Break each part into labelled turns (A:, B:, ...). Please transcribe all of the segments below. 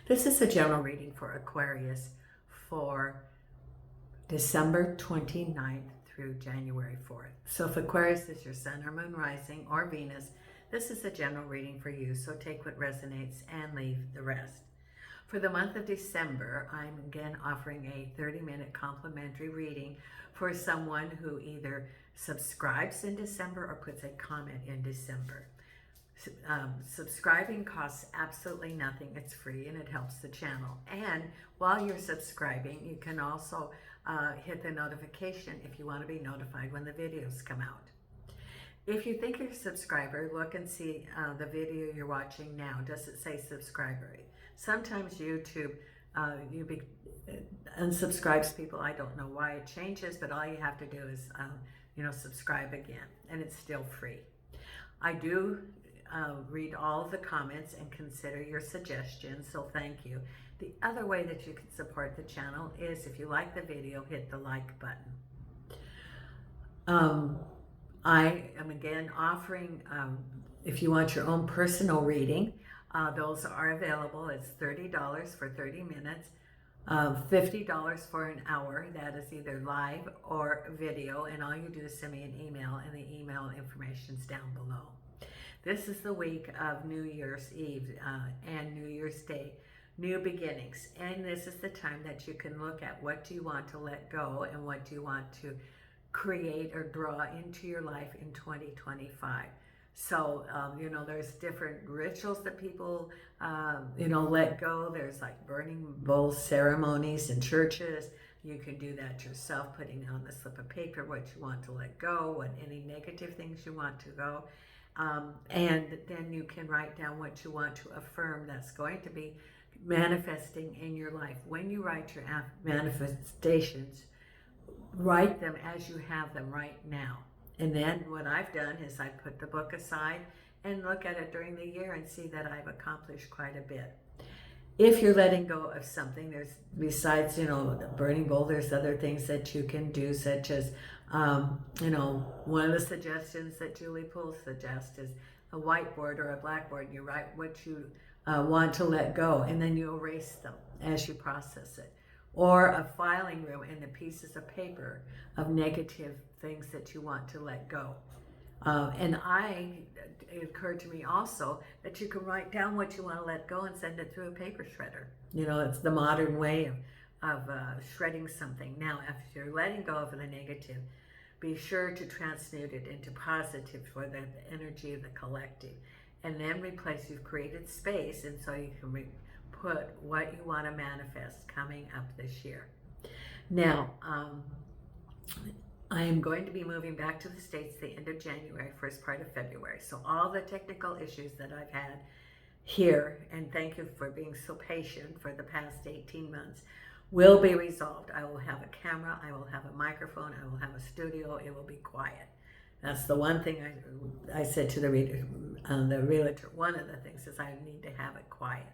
A: This is a general reading for Aquarius for December 29th through January 4th. So if Aquarius is your sun or moon rising or Venus, this is a general reading for you. So take what resonates and leave the rest. For the month of December, I'm again offering a 30-minute complimentary reading for someone who either subscribes in December or puts a comment in December. Subscribing costs absolutely nothing. It's free and it helps the channel. And while you're subscribing, you can also hit the notification if you want to be notified when the videos come out. If you think you're a subscriber, look and see the video you're watching now. Does it say subscriber? Sometimes YouTube unsubscribes people. I don't know why it changes, but all you have to do is subscribe again, and it's still free. I do read all of the comments and consider your suggestions, so thank you. The other way that you can support the channel is if you like the video, hit the like button. I am again offering, if you want your own personal reading, those are available. It's $30 for 30 minutes, $50 for an hour. That is either live or video, and all you do is send me an email, and the email information is down below. This is the week of New Year's Eve and New Year's Day, new beginnings. And this is the time that you can look at what do you want to let go and what do you want to create or draw into your life in 2025. So, there's different rituals that people, let go. There's like burning bowl ceremonies in churches. You can do that yourself, putting on the slip of paper what you want to let go, what any negative things you want to go. And then you can write down what you want to affirm that's going to be manifesting in your life. When you write your manifestations, write them as you have them right now. And then what I've done is I put the book aside and look at it during the year and see that I've accomplished quite a bit. If you're letting go of something, there's, besides, the burning bowl, there's other things that you can do, such as, one of the suggestions that Julie Poole suggests is a whiteboard or a blackboard. You write what you want to let go, and then you erase them as you process it. Or a filing room and the pieces of paper of negative things that you want to let go. It occurred to me also that you can write down what you want to let go and send it through a paper shredder. It's the modern way of shredding something. Now, if you're letting go of the negative, be sure to transmute it into positive for the energy of the collective. And then replace, you've created space, and so you can put what you want to manifest coming up this year. Now, I am going to be moving back to the States the end of January, first part of February. So all the technical issues that I've had here, and thank you for being so patient for the past 18 months, will be resolved. I will have a camera, I will have a microphone, I will have a studio, it will be quiet. That's the one thing I said to the realtor. One of the things is I need to have it quiet.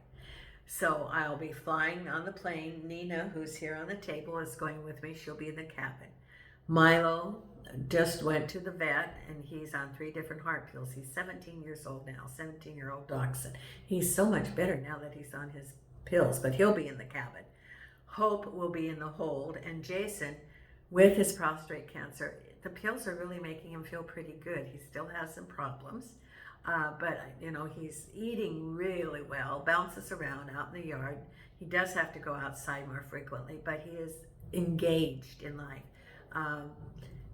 A: So I'll be flying on the plane. Nina, who's here on the table, is going with me. She'll be in the cabin. Milo just went to the vet, and he's on 3 different heart pills. He's 17 years old now, 17-year-old dachshund. He's so much better now that he's on his pills, but he'll be in the cabin. Hope will be in the hold, and Jason, with his prostate cancer, the pills are really making him feel pretty good. He still has some problems, but he's eating really well, bounces around out in the yard. He does have to go outside more frequently, but he is engaged in life. I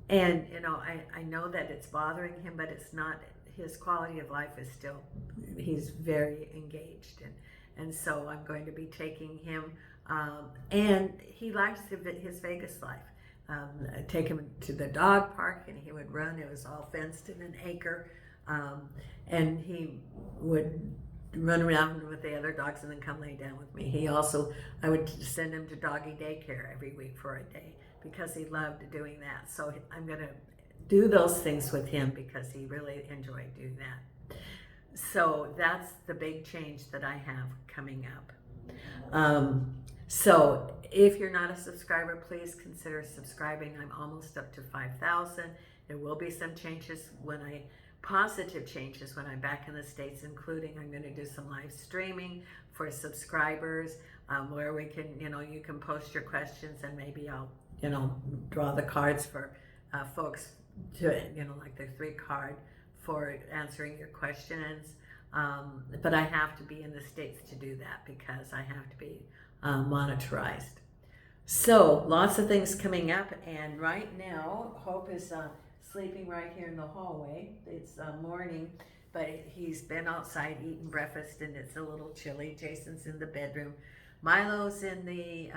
A: know that it's bothering him, but it's not. His quality of life is still, he's very engaged. And so I'm going to be taking him, and he likes his Vegas life. I'd take him to the dog park, and he would run. It was all fenced in an acre, and he would run around with the other dogs and then come lay down with me. I would send him to doggy daycare every week for a day because he loved doing that. So I'm going to do those things with him because he really enjoyed doing that. So that's the big change that I have coming up. So if you're not a subscriber, please consider subscribing. I'm almost up to 5,000. There will be some changes when I positive changes when I'm back in the States, including I'm going to do some live streaming for subscribers, where we can, you can post your questions, and maybe I'll, draw the cards for folks to, like the 3 card for answering your questions. But I have to be in the States to do that because I have to be monitorized. So lots of things coming up, and right now Hope is sleeping right here in the hallway. It's morning, but he's been outside eating breakfast, and it's a little chilly. Jason's in the bedroom. Milo's in the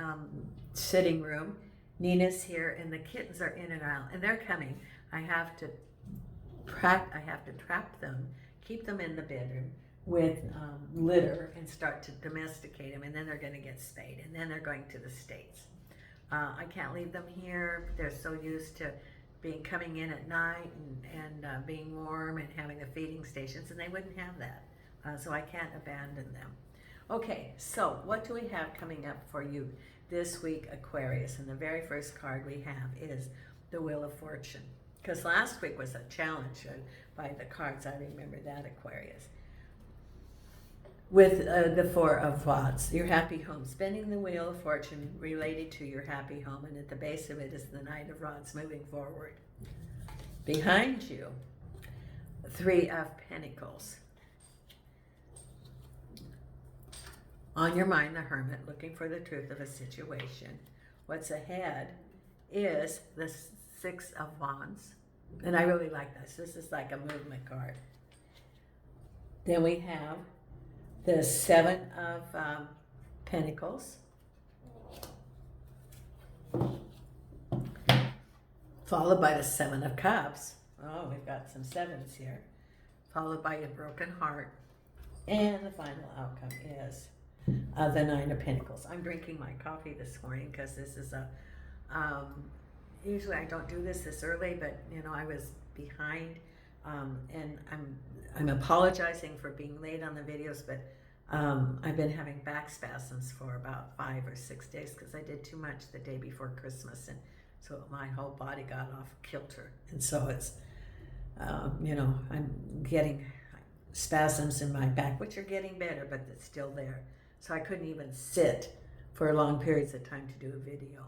A: sitting room. Nina's here, and the kittens are in and out, and they're coming. I have to trap them, keep them in the bedroom with litter, and start to domesticate them, and then they're going to get spayed, and then they're going to the States. I can't leave them here. They're so used to coming in at night and being warm and having the feeding stations, and they wouldn't have that. So I can't abandon them. Okay, so what do we have coming up for you this week, Aquarius? And the very first card we have is the Wheel of Fortune. Because last week was a challenge by the cards. I remember that, Aquarius. With the 4 of Wands, your happy home. Spinning the Wheel of Fortune related to your happy home, and at the base of it is the Knight of Rods moving forward. Behind you, 3 of Pentacles. On your mind, the Hermit, looking for the truth of a situation. What's ahead is the 6 of Wands. And I really like this. This is like a movement card. Then we have the 7 of Pentacles, followed by the 7 of Cups. Oh, we've got some 7s here. Followed by a broken heart. And the final outcome is the 9 of Pentacles. I'm drinking my coffee this morning because this is usually I don't do this early, but I was behind, and I'm apologizing for being late on the videos, but I've been having back spasms for about 5 or 6 days because I did too much the day before Christmas, and so my whole body got off kilter, and so it's I'm getting spasms in my back, which are getting better, but it's still there. So I couldn't even sit for long periods of time to do a video.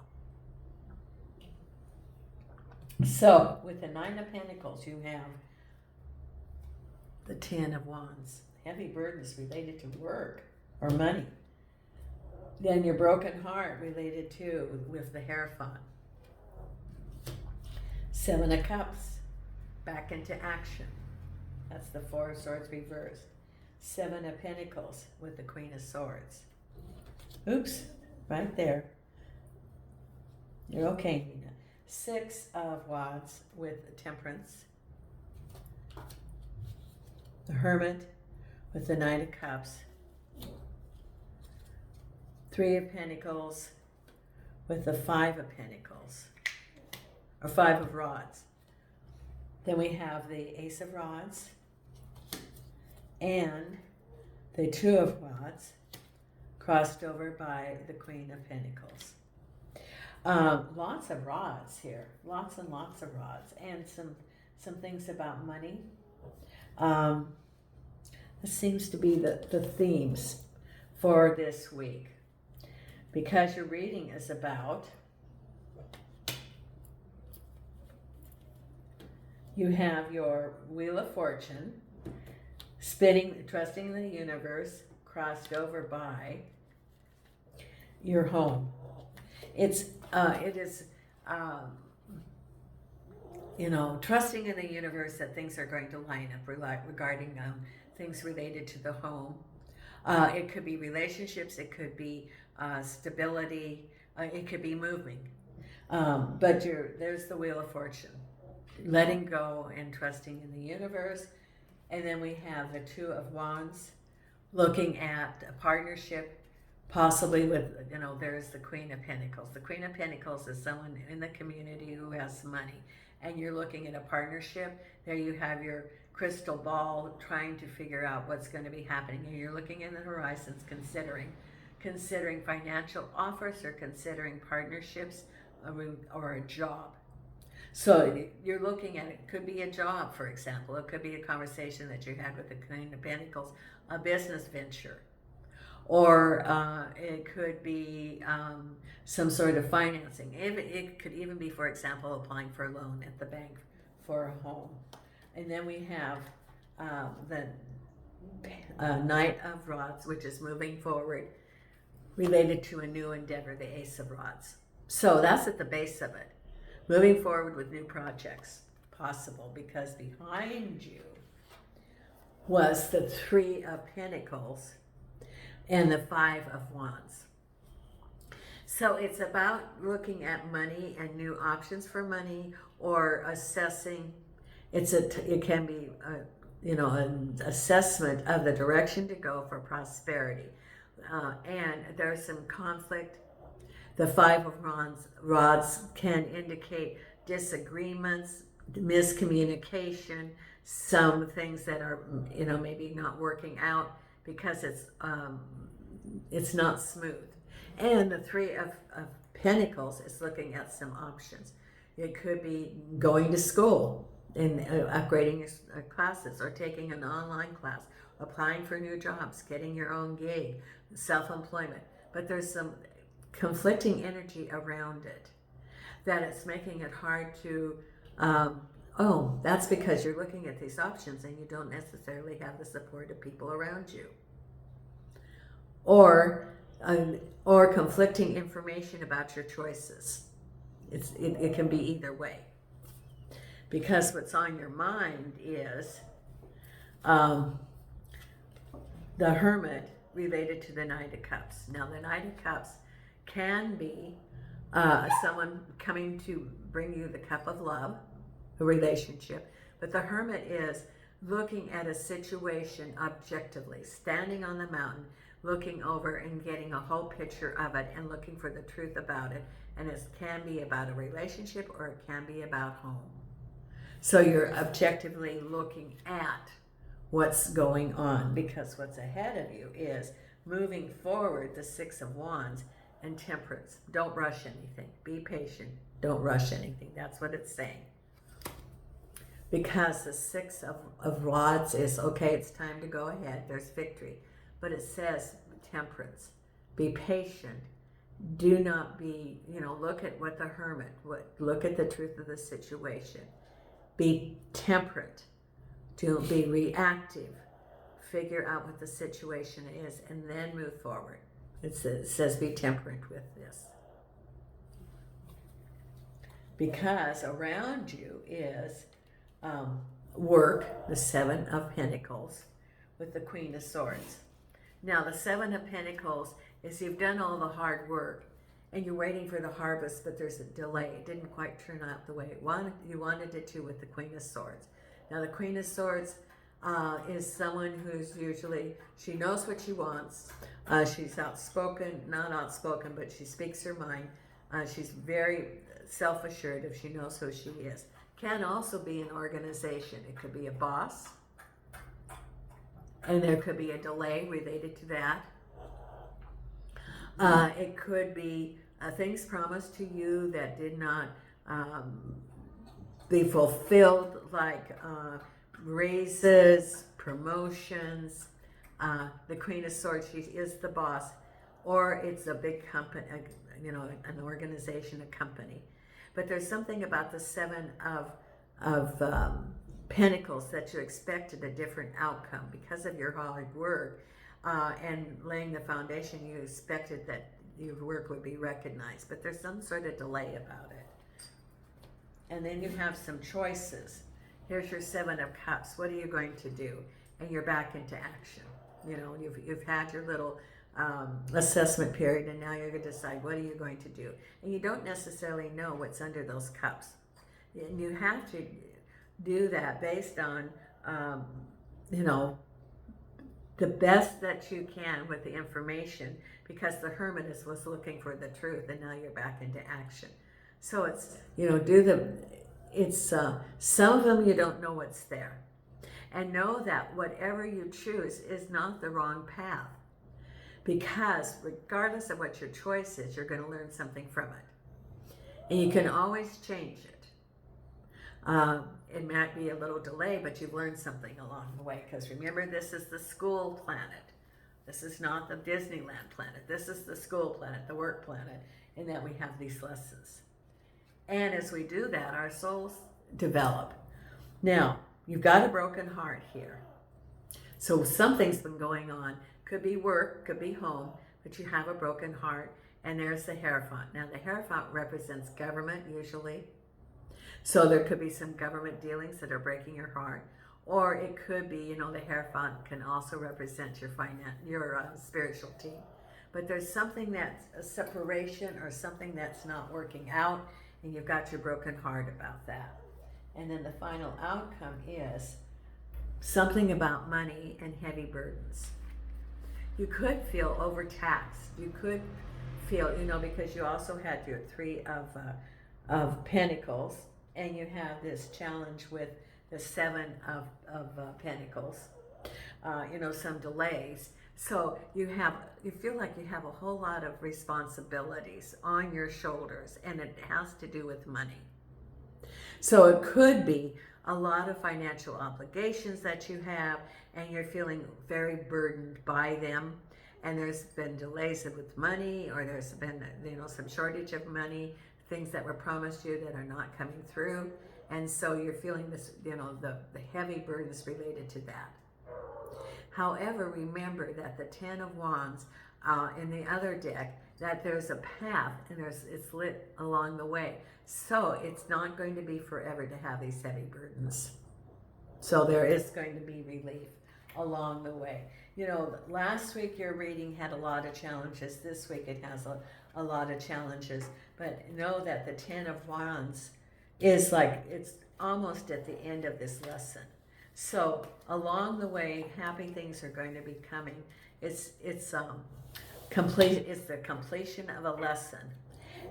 A: So with the 9 of Pentacles, you have the 10 of Wands. Heavy burdens related to work or money. Then your broken heart related to with the Hierophant. 7 of Cups, back into action. That's the 4 of Swords reversed. 7 of Pentacles with the Queen of Swords. Oops, right there. You're okay, Nina. 6 of Wands with Temperance. The Hermit with the Knight of Cups. 3 of Pentacles with the 5 of Pentacles. Or 5 of Rods. Then we have the Ace of Rods and the 2 of Rods crossed over by the Queen of Pentacles. Lots of rods here, lots and lots of rods, and some things about money. This seems to be the themes for this week, because your reading is about, you have your Wheel of Fortune, spinning, trusting the universe, crossed over by your home. It is trusting in the universe that things are going to line up regarding things related to the home. It could be relationships, it could be stability, it could be moving. But there's the Wheel of Fortune, letting go and trusting in the universe. And then we have the 2 of Wands, looking at a partnership, possibly with, there's the Queen of Pentacles. The Queen of Pentacles is someone in the community who has money, and you're looking at a partnership. There you have your crystal ball trying to figure out what's going to be happening, and you're looking in the horizons, considering financial offers, or considering partnerships or a job. So you're looking at it could be a job, for example. It could be a conversation that you had with the Queen of Pentacles, a business venture. Or it could be some sort of financing. It could even be, for example, applying for a loan at the bank for a home. And then we have the Knight of Rods, which is moving forward, related to a new endeavor, the Ace of Rods. So that's at the base of it. Moving forward with new projects, possible, because behind you was the Three of Pentacles and the Five of Wands. So it's about looking at money and new options for money, or assessing. It can be an assessment of the direction to go for prosperity, and there's some conflict. The Five of Rods can indicate disagreements, miscommunication, some things that are maybe not working out because it's not smooth. And the Three of Pentacles is looking at some options. It could be going to school and upgrading your classes, or taking an online class, applying for new jobs, getting your own gig, self-employment. But there's some conflicting energy around it that it's making it hard to that's because you're looking at these options and you don't necessarily have the support of people around you, or conflicting information about your choices. It can be either way, because what's on your mind is the Hermit related to the Knight of Cups. Now the Knight of Cups can be someone coming to bring you the cup of love, a relationship. But the Hermit is looking at a situation objectively, standing on the mountain, looking over and getting a whole picture of it and looking for the truth about it. And it can be about a relationship, or it can be about home. So you're objectively looking at what's going on, because what's ahead of you is moving forward, the Six of Wands and Temperance. Don't rush anything. Be patient. Don't rush anything. That's what it's saying. Because the Six of Rods is, okay, it's time to go ahead. There's victory. But it says Temperance. Be patient. Do not be, look at what the Hermit, look at the truth of the situation. Be temperate. Don't be reactive. Figure out what the situation is and then move forward. It says be temperate with this. Because around you is work, the Seven of Pentacles, with the Queen of Swords. Now the Seven of Pentacles is you've done all the hard work and you're waiting for the harvest, but there's a delay. It didn't quite turn out the way you wanted it to with the Queen of Swords. Now the Queen of Swords is someone who's usually, she knows what she wants. She's outspoken, not outspoken, but she speaks her mind. She's very self-assured if she knows who she is. Can also be an organization. It could be a boss, and there could be a delay related to that. It could be things promised to you that did not be fulfilled, like raises, promotions. The Queen of Swords, she is the boss, or it's a big company, an organization, a company. But there's something about the Seven of Pentacles that you expected a different outcome because of your hard work and laying the foundation. You expected that your work would be recognized, but there's some sort of delay about it. And then you have some choices. Here's your Seven of Cups. What are you going to do? And you're back into action. You've had your little assessment period, and now you're going to decide what are you going to do. And you don't necessarily know what's under those cups. And you have to do that based on, the best that you can with the information, because the Hermit was looking for the truth, and now you're back into action. So it's, some of them you don't know what's there. And know that whatever you choose is not the wrong path. Because regardless of what your choice is, you're going to learn something from it. And you can always change it. It might be a little delay, but you've learned something along the way. Because remember, this is the school planet. This is not the Disneyland planet. This is the school planet, the work planet, in that we have these lessons. And as we do that, our souls develop. Now, you've got a broken heart here. So something's been going on. Could be work, could be home, but you have a broken heart. And there's the Hierophant. Now, the Hierophant represents government, usually. So there could be some government dealings that are breaking your heart. Or it could be, you know, the Hierophant can also represent your spiritual team. But there's something that's a separation or something that's not working out, and you've got your broken heart about that. And then the final outcome is something about money and heavy burdens. You could feel overtaxed. You could feel, you know, because you also had your Three of Pentacles, and you have this challenge with the Seven of Pentacles, you know, some delays. So you feel like you have a whole lot of responsibilities on your shoulders, and it has to do with money. So it could be a lot of financial obligations that you have, and you're feeling very burdened by them. And there's been delays with money, or there's been, you know, some shortage of money, things that were promised you that are not coming through. And so you're feeling this, you know, the heavy burdens related to that. However, remember that the Ten of Wands in the other deck, that there's a path, and it's lit along the way. So it's not going to be forever to have these heavy burdens. So there is going to be relief along the way. You know, last week your reading had a lot of challenges. This week it has a lot of challenges. But know that the Ten of Wands is like, it's almost at the end of this lesson. So along the way, happy things are going to be coming. It's the completion of a lesson.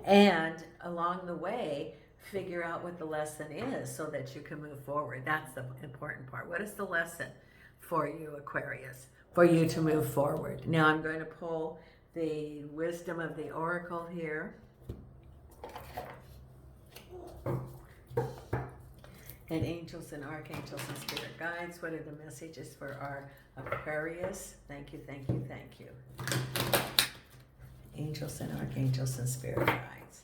A: And along the way, figure out what the lesson is so that you can move forward. That's the important part. What is the lesson for you, Aquarius, for you to move forward? Now I'm going to pull the wisdom of the oracle here. And angels and archangels and spirit guides, what are the messages for our Aquarius? Thank you, thank you, thank you. Angels and archangels and spirit guides.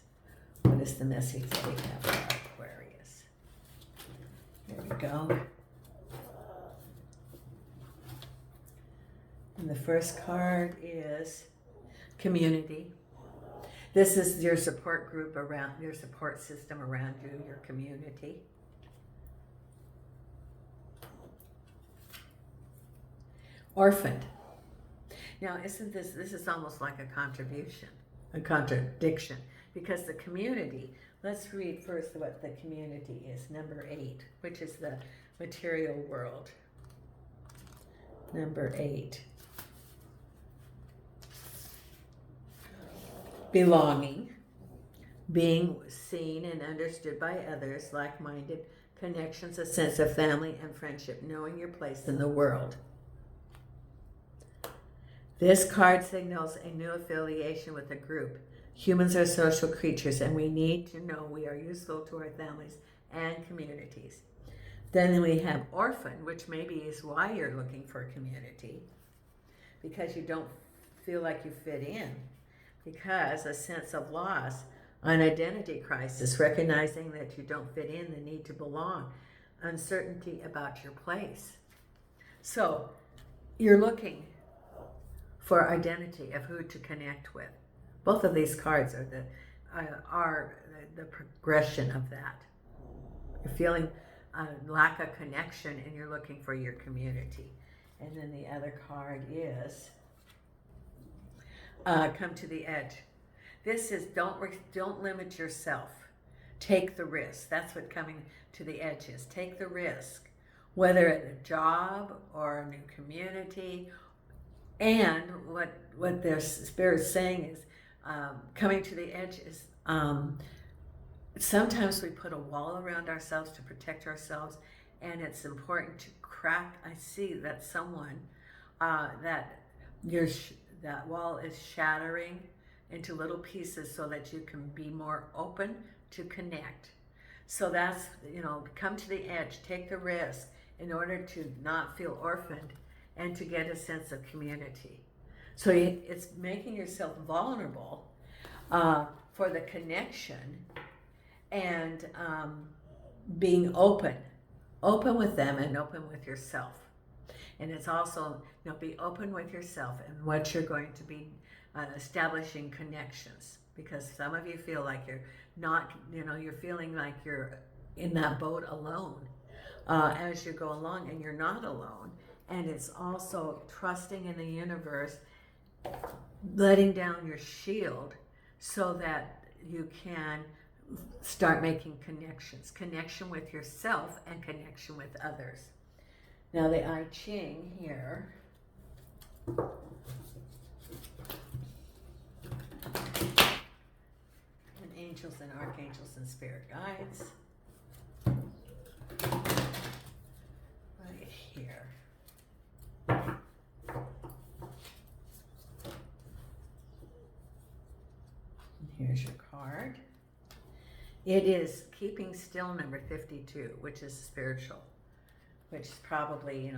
A: What is the message that we have for our Aquarius? There we go. And the first card is community. This is your support group around, your support system around you, your community. Orphaned. Now, this is almost like a contradiction, because the community, let's read first what the community is, number 8, which is the material world. Number 8. Belonging, being seen and understood by others, like-minded connections, a sense of family and friendship, knowing your place in the world. This card signals a new affiliation with a group. Humans are social creatures, and we need to know we are useful to our families and communities. Then we have orphan, which maybe is why you're looking for a community, because you don't feel like you fit in, because a sense of loss, an identity crisis, recognizing that you don't fit in, the need to belong, uncertainty about your place. So you're looking for identity of who to connect with. Both of these cards are the progression of that. You're feeling a lack of connection, and you're looking for your community. And then the other card is come to the edge. This is don't limit yourself. Take the risk. That's what coming to the edge is. Take the risk, whether at a job or a new community. And what their spirit is saying is coming to the edge is sometimes we put a wall around ourselves to protect ourselves, and it's important to crack. I see that someone that wall is shattering into little pieces so that you can be more open to connect. So that's, come to the edge, take the risk in order to not feel orphaned and to get a sense of community. So it's making yourself vulnerable for the connection and being open with them and open with yourself. And it's also, be open with yourself and what you're going to be establishing connections. Because some of you feel like you're not, you're feeling like you're in that boat alone as you go along, and you're not alone. And it's also trusting in the universe, letting down your shield so that you can start making connections. Connection with yourself and connection with others. Now the I Ching here. And angels and archangels and spirit guides. Right here. Here's your card. It is keeping still number 52, which is spiritual, which is probably,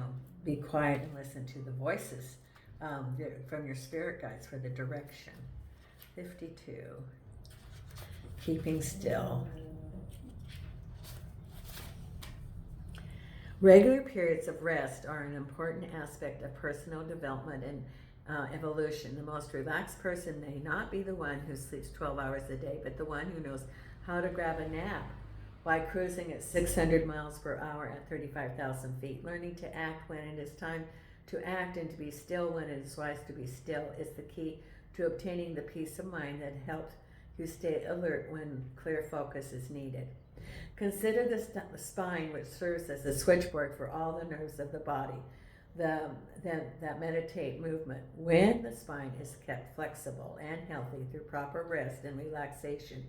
A: be quiet and listen to the voices from your spirit guides for the direction. 52, keeping still. Regular periods of rest are an important aspect of personal development and evolution. The most relaxed person may not be the one who sleeps 12 hours a day, but the one who knows how to grab a nap while cruising at 600 miles per hour at 35,000 feet. Learning to act when it is time to act and to be still when it is wise to be still is the key to obtaining the peace of mind that helps you stay alert when clear focus is needed. Consider the spine, which serves as a switchboard for all the nerves of the body that meditate movement. When the spine is kept flexible and healthy through proper rest and relaxation,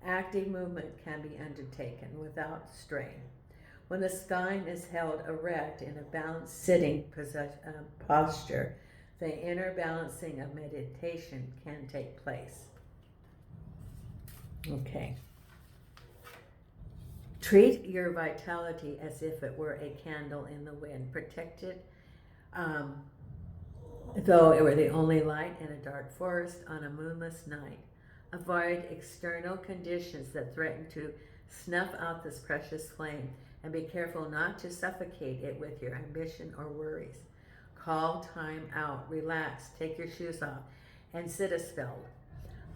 A: active movement can be undertaken without strain. When the spine is held erect in a balanced sitting posture, the inner balancing of meditation can take place. Okay. Treat your vitality as if it were a candle in the wind. Protect it, though it were the only light in a dark forest on a moonless night. Avoid external conditions that threaten to snuff out this precious flame, and be careful not to suffocate it with your ambition or worries. Call time out, relax, take your shoes off, and sit a spell.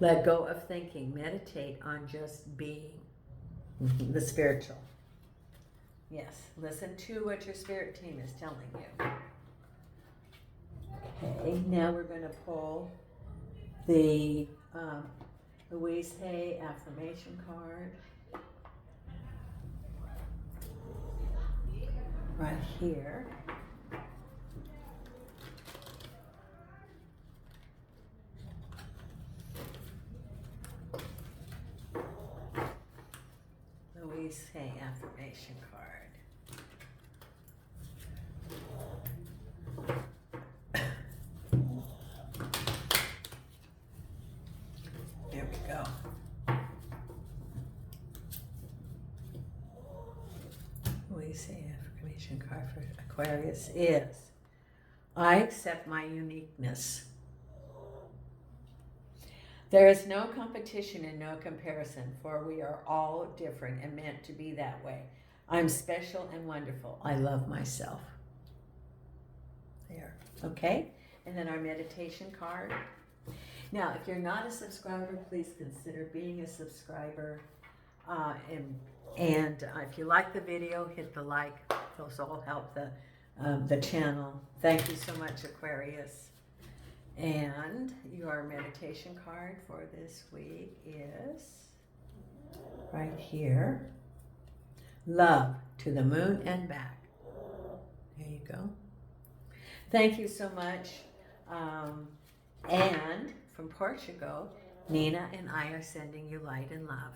A: Let go of thinking, meditate on just being. The spiritual. Yes, listen to what your spirit team is telling you. Okay, now we're going to pull the Louise Hay affirmation card. Right here. Louise Hay affirmation card. There we go. Louise Hay affirmation card for Aquarius is, I accept my uniqueness. There is no competition and no comparison, for we are all different and meant to be that way. I'm special and wonderful. I love myself. There. Okay? And then our meditation card. Now, if you're not a subscriber, please consider being a subscriber. And if you like the video, hit the like. Those all help the channel. Thank you so much, Aquarius. And your meditation card for this week is right here. Love to the moon and back. There you go. Thank you so much. And from Portugal, Nina and I are sending you light and love.